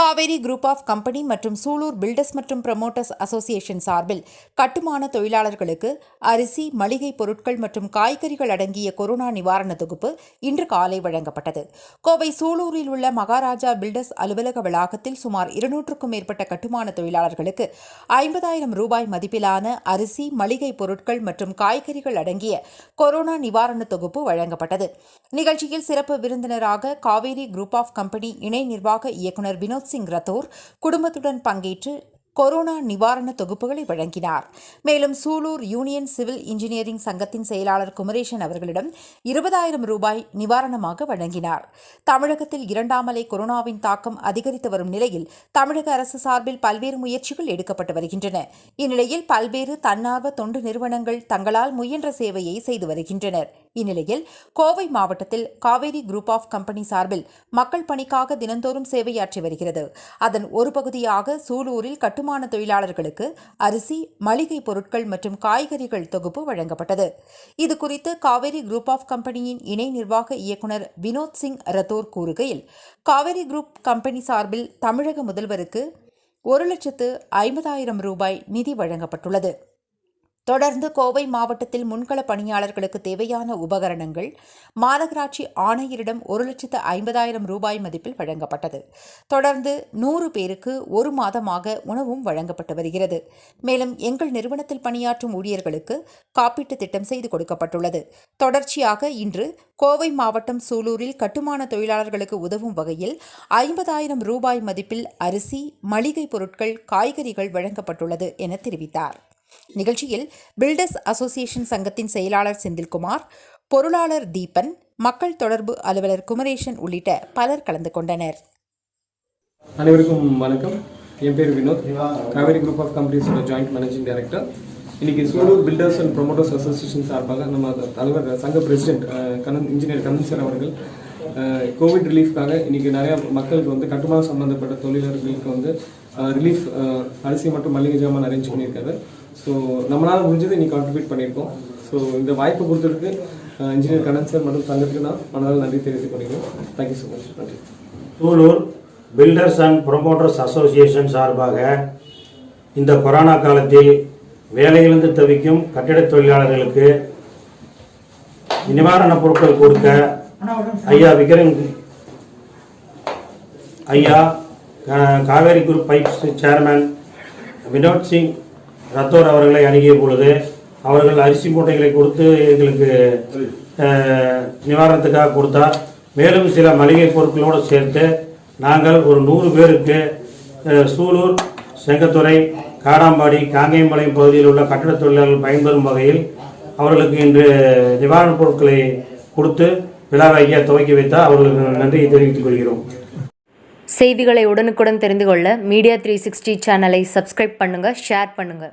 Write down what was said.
Kaveri group of company மற்றும் Sulur filters மற்றும் promoters association சார்பில் கட்டுமான தொழிலாளர்களுக்கு அரிசி, மளிகை பொருட்கள் மற்றும் காய்கறிகள் அடங்கிய கொரோனா நிவாரண தொகுப்பு இன்று காலை வழங்கப்பட்டது. கோவை சூலூரில் உள்ள மகாராஜா பில்டர்ஸ் அலுவலக வளாகத்தில் சுமார் 200க்கும் மேற்பட்ட கட்டுமான தொழிலாளர்களுக்கு 50,000 ரூபாய் மதிப்பிலான அரிசி, மளிகை பொருட்கள் மற்றும் காய்கறிகள் அடங்கிய கொரோனா நிவாரண தொகுப்பு வழங்கப்பட்டது. நிகழ்ச்சியில் சிறப்பு விருந்தினராக காவேரி குரூப் ஆஃப் கம்பெனி இணை நிர்வாக இயக்குநர் வினோத் சிங் ரத்தோர் குடும்பத்துடன் பங்கேற்று கொரோனா நிவாரண தொகுப்புகளை வழங்கினார். மேலும் சூலூர் யூனியன் சிவில் இன்ஜினியரிங் சங்கத்தின் செயலாளர் குமரேசன் அவர்களிடம் 20,000 ரூபாய் நிவாரணமாக வழங்கினார். தமிழகத்தில் 2ஆம் அலை கொரோனாவின் தாக்கம் அதிகரித்து வரும் நிலையில் தமிழக அரசு சார்பில் பல்வேறு முயற்சிகள் எடுக்கப்பட்டு வருகின்றன. இந்நிலையில் பல்வேறு தன்னார்வ தொண்டு நிறுவனங்கள் தங்களால் முயன்ற சேவையை செய்து வருகின்றனர். இந்நிலையில் கோவை மாவட்டத்தில் காவேரி குரூப் ஆஃப் கம்பெனி சார்பில் மக்கள் பணிக்காக தினந்தோறும் சேவையாற்றி வருகிறது. அதன் ஒரு பகுதியாக சூலூரில் கட்டுமான தொழிலாளர்களுக்கு அரிசி, மளிகை பொருட்கள் மற்றும் காய்கறிகள் தொகுப்பு வழங்கப்பட்டது. இதுகுறித்து காவேரி குரூப் ஆஃப் கம்பெனியின் இணை நிர்வாக இயக்குநர் வினோத் சிங் ரத்தோர் கூறுகையில், காவேரி குரூப் கம்பெனி சார்பில் தமிழக முதல்வருக்கு 1,50,000 ரூபாய் நிதி வழங்கப்பட்டுள்ளது. தொடர்ந்து கோவை மாவட்டத்தில் முன்கள பணியாளர்களுக்கு தேவையான உபகரணங்கள் மாநகராட்சி ஆணையரிடம் 1,50,000 ரூபாய் மதிப்பில் வழங்கப்பட்டது. தொடர்ந்து 100 பேருக்கு 1 மாதமாக உணவும் வழங்கப்பட்டு வருகிறது. மேலும் எங்கள் நிறுவனத்தில் பணியாற்றும் ஊழியர்களுக்கு காப்பீட்டு திட்டம் செய்து கொடுக்கப்பட்டுள்ளது. தொடர்ச்சியாக இன்று கோவை மாவட்டம் சூலூரில் கட்டுமான தொழிலாளர்களுக்கு உதவும் வகையில் 50,000 ரூபாய் மதிப்பில் அரிசி, மளிகை பொருட்கள், காய்கறிகள் வழங்கப்பட்டுள்ளது என தெரிவித்தார். நிகழ்ச்சியில் பில்டர்ஸ் அசோசியேஷன் சங்கத்தின் செயலாளர் செந்தில்குமார், பொருளாளர் தீபன், மக்கள் தொடர்பு அலுவலர் குமரேசன் உள்ளிட்ட பலர் கலந்து கொண்டனர். அனைவருக்கும் வணக்கம். என் பேர் வினோத், காவேரி குரூப் ஆஃப் கம்பெனிஸோட ஜாயிண்ட் மேனேஜிங் டைரக்டர். இன்னைக்கு Sulur builders and promoters association சார்பாக நம்ம தலைவர் சங்க பிரசிடென்ட் இன்ஜினியர் கண்ணன் சார் அவர்கள் கோவிட் ரிலீஃப்காக இன்னைக்கு நிறைய மக்களுக்கு வந்து கட்டுமான சம்பந்தப்பட்ட தொழிலாளர்களுக்கு ரிலீஃப் அரிசி மற்றும் மளிகை ஜாமான் அரேஞ்ச் பண்ணியிருக்காரு. ஸோ நம்மளால் முடிஞ்சது இன்னைக்கு கான்ட்ரிபியூட் பண்ணியிருக்கோம். ஸோ இந்த வாய்ப்பு கொடுத்ததுக்கு இன்ஜினியர் கண்ணன் சார் மற்றும் சங்கத்துக்கு நான் மனதால் நன்றி தெரிவித்துக் கொள்கிறேன். Thank you so much. நன்றி. Sulur builders and promoters association சார்பாக இந்த கொரோனா காலத்தில் வேலையிலிருந்து தவிக்கும் கட்டிடத் தொழிலாளர்களுக்கு நிவாரணப் பொருட்கள் கொடுக்க ஐயா Kaveri group pipes chairman Vinod Singh Rathore அவர்களை அணுகிய பொழுது அவர்கள் அரிசி மூட்டைகளை கொடுத்து எங்களுக்கு நிவாரணத்துக்காக கொடுத்தார். மேலும் சில மளிகை பொருட்களோடு சேர்த்து நாங்கள் ஒரு 100 பேருக்கு சூலூர், செங்கத்துறை, காடாம்பாடி, காங்கேயம்பாளையம் பகுதியில் உள்ள கட்டிடத் தொழிலாளர்கள் பயன்பெறும் வகையில் அவர்களுக்கு இன்று நிவாரணப் பொருட்களை கொடுத்து விழாவை ஐயா துவக்கி வைத்தார். அவர்களுக்கு நன்றியை தெரிவித்துக் கொள்கிறோம். செய்திகளை உடனுக்குடன் தெரிந்து கொள்ள மீடியா 360 சேனலை சப்ஸ்கிரைப் பண்ணுங்க, ஷேர் பண்ணுங்க.